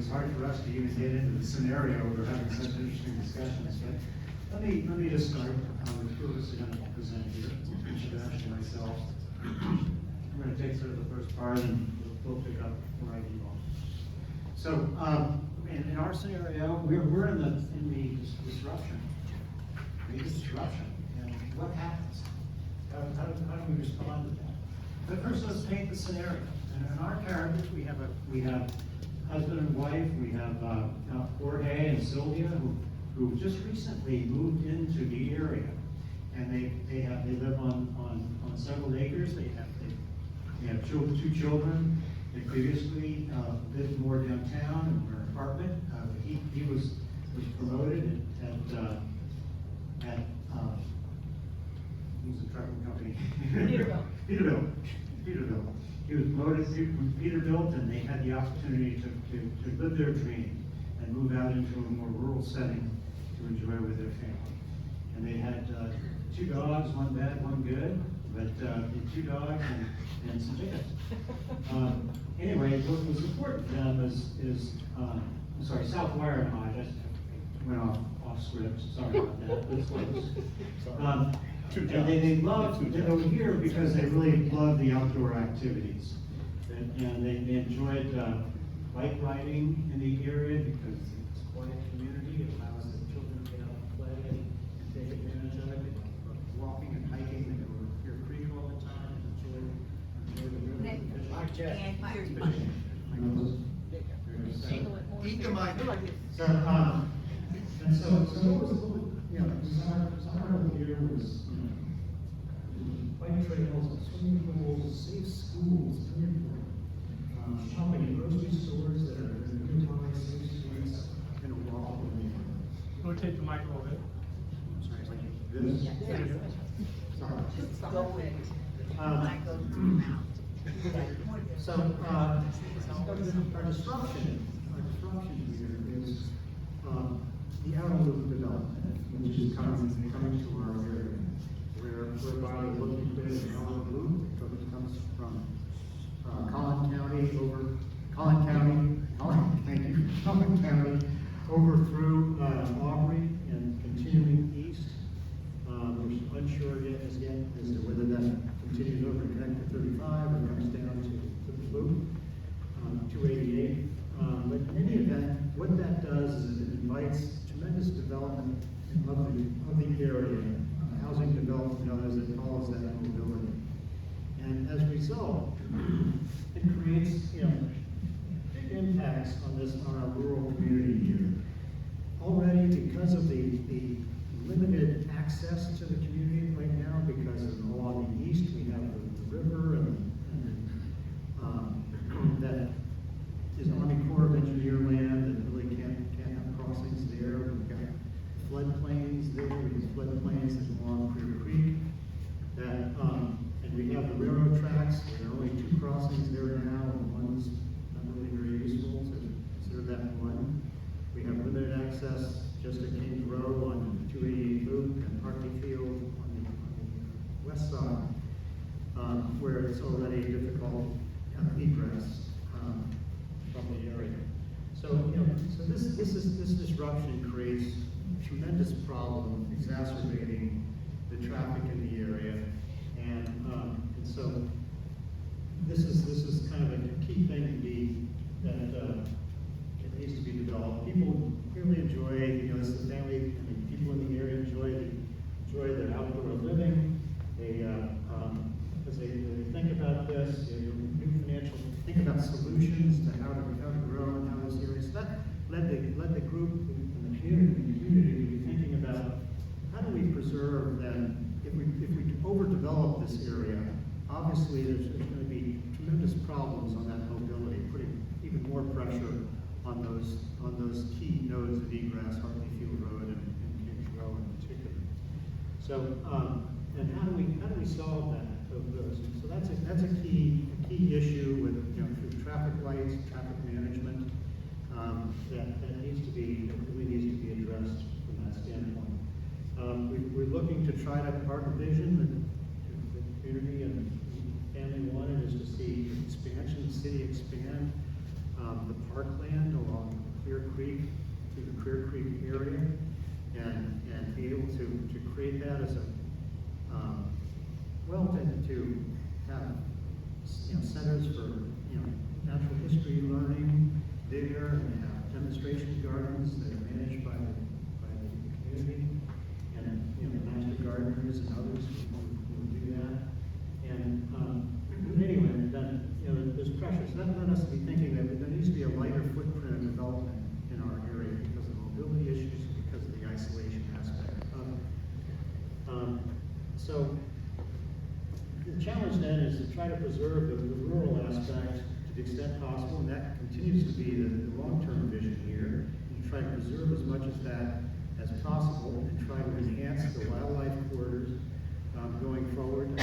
was hard for us to even get into the scenario. We were having such interesting discussions. But let me just start with who is going to present here. Introduction myself. I'm going to take sort of the first part, and we'll pick up where I leave off. So, in our scenario, we're in the disruption. The disruption, and what happens? How do we respond to that? But first, let's paint the scenario. And in our characters, we have husband and wife. We have Jorge and Sylvia, who just recently moved into the area, and they live on several acres. They have two children. They previously lived more downtown in their apartment. He was promoted at who's the trucking company? Peterbilt. He was promoted from Peterbilt, and they had the opportunity to live their dream and move out into a more rural setting to enjoy with their family. And they had 2 dogs, one bad, one good, but 2 dogs and some chickens. Anyway, what was important to them is South Wire and I just went off script. Sorry about that. But it's close. And they were here because they really loved the outdoor activities, and they enjoyed bike riding in the area because it's a quiet community. It allows the children to get out and play and take advantage of it. They love walking and hiking. They go to Clear Creek all the time and enjoy the river. Eat the mic. So what was desirable here was bike trails, swimming pools, safe schools, shopping in grocery stores that are nearby, safe streets, and a walkable neighborhood. Rotate the mic a little bit. Sorry, like this? There you go. Sorry. Just go with it. Um, I go through the mouth. So, our disruption here is the outer loop development, which is coming to our area, whereby we're looking at the outer loop. It comes from Collin County, over through Aubrey and continuing east. We're unsure yet as to whether that continues over to Connector 35 or comes down to the loop, 288. But in any event, what that does is it invites tremendous development of the area, housing development and others that follows that mobility. And as a result, it creates big impacts on our rural community here. Already, because of the limited access to the community right now, because along the east we have the river and that is Army Corps of Engineer land and really can't have crossings there. We've got floodplains there. We have floodplains that go along Clear Creek. And we have the railroad tracks. There are only 2 crossings there now, and one's not really very useful, so consider that one. We have limited access just at Kings Row on the 288 loop and Hartley Field on the west side, where it's already difficult egress from the area. So this disruption creates a tremendous problem, exacerbating the traffic in the area, and so this is kind of a key thing that needs to be developed. People really enjoy, as the family, people in the area enjoy their outdoor living. As they think about this, think about solutions to how to grow and how this area. So that led the group and the community to be thinking about how do we preserve then, if we overdevelop this area, obviously there's going to be tremendous problems on that mobility, putting even more pressure on those key nodes of egress, Hartley Field Road and Kings Row in particular. So, and how do we solve that? So that's a key issue with through traffic lights, traffic management that really needs to be addressed from that standpoint. We're looking to try to part of vision that the community and family wanted is to see expansion, the city expand the parkland along Clear Creek, through the Clear Creek area, and be able to create that as a, to have, centers for, natural history learning there, and have demonstration gardens that are managed by the community, and, master gardeners and others who do that. And, anyway, then, there's pressure. So that led us to be thinking that there needs to be a lighter footprint of development in our area because of mobility issues, because of the isolation aspect of it. So the challenge then is to try to preserve the rural aspect to the extent possible, and that continues to be the long-term vision here, and try to preserve as much of that as possible, and try to enhance the wildlife corridors going forward. I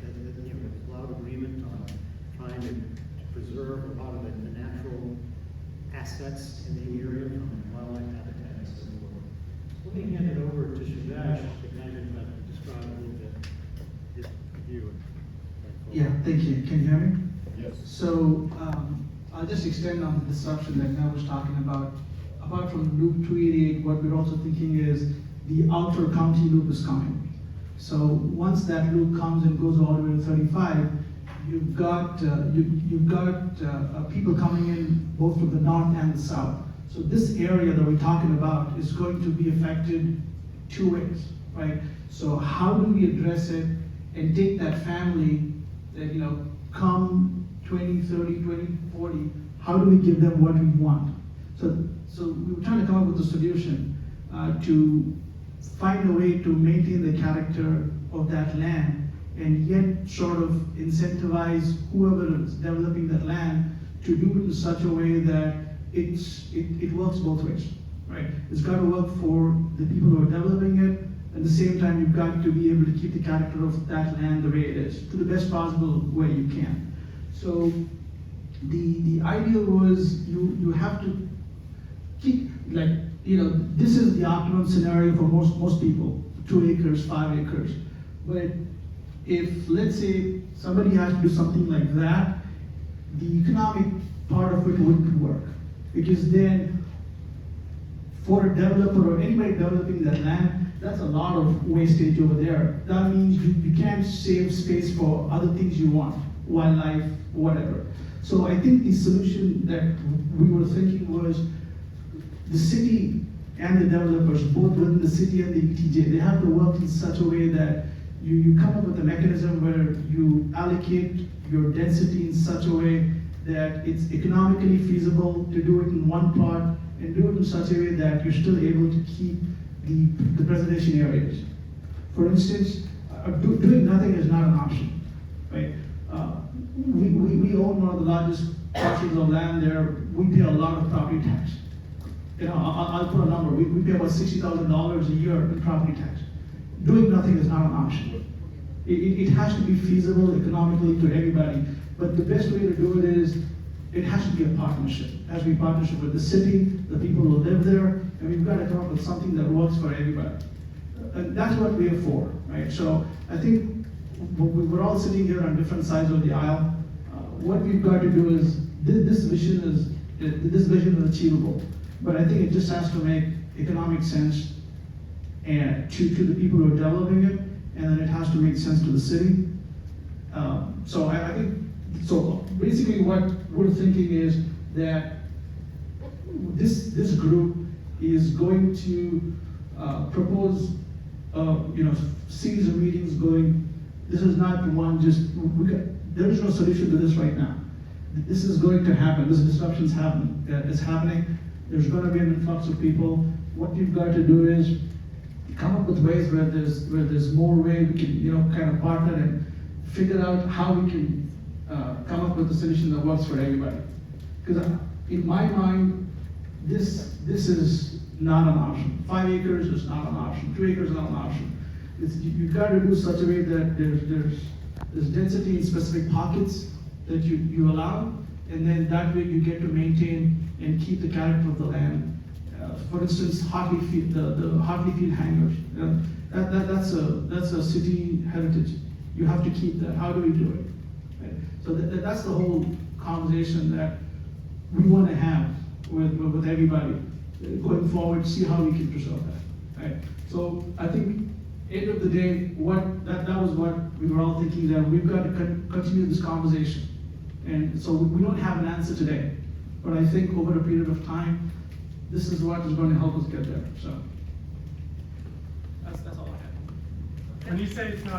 think there's a lot of agreement on trying to preserve a lot of the natural assets in the area from wildlife habitat and so forth. Let me hand it over to Shivesh to kind of describe a little bit his view. Yeah, thank you. Can you hear me? Yes. So I'll just extend on the disruption that Mel was talking about. Apart from Loop 288, what we're also thinking is the outer county loop is coming. So once that loop comes and goes all the way to 35, you've got people coming in both from the north and the south. So this area that we're talking about is going to be affected two ways, right? So how do we address it and take that family that, come 20, 30, 20, 40, how do we give them what we want? So we were trying to come up with a solution to find a way to maintain the character of that land and yet sort of incentivize whoever is developing that land to do it in such a way that it works both ways, right? It's got to work for the people who are developing it. At the same time, you've got to be able to keep the character of that land the way it is, to the best possible way you can. So the idea was you have to keep, this is the optimum scenario for most people, 2 acres, 5 acres. But if, let's say, somebody has to do something like that, the economic part of it wouldn't work. Because then, for a developer or anybody developing that land, that's a lot of wastage over there. That means you can't save space for other things you want, wildlife, whatever. So I think the solution that we were thinking was the city and the developers, both within the city and the ETJ, they have to work in such a way that you come up with a mechanism where you allocate your density in such a way that it's economically feasible to do it in one part and do it in such a way that you're still able to keep the preservation areas. For instance, doing nothing is not an option, right? We own one of the largest parcels of land there. We pay a lot of property tax. I'll put a number. We pay about $60,000 a year in property tax. Doing nothing is not an option. It has to be feasible economically to everybody. But the best way to do it is, it has to be a partnership. It has to be a partnership with the city, the people who live there, and we've got to come up with something that works for everybody. And that's what we're for, right? So I think we're all sitting here on different sides of the aisle. What we've got to do is, this vision is achievable. But I think it just has to make economic sense and to the people who are developing it, and then it has to make sense to the city. So I think, so basically what we're thinking is that this group is going to propose series of meetings going, this is not one there is no solution to this right now. This is going to happen, this disruption is happening. There's going to be an influx of people. What you've got to do is come up with ways where there's more way we can kind of partner and figure out how we can come up with a solution that works for everybody. Because in my mind, this is not an option. 5 acres is not an option. 2 acres is not an option. You've got to do such a way that there's density in specific pockets that you allow, and then that way you get to maintain and keep the character of the land. For instance, Hartley Field, the Hartley Field hangars. That's a city heritage. You have to keep that. How do we do it? Right? So that's the whole conversation that we want to have with everybody going forward, see how we can preserve that, right? So I think, end of the day, that was what we were all thinking, that we've got to continue this conversation. And so we don't have an answer today, but I think over a period of time, this is what is going to help us get there, so. That's all I have. When you say it's not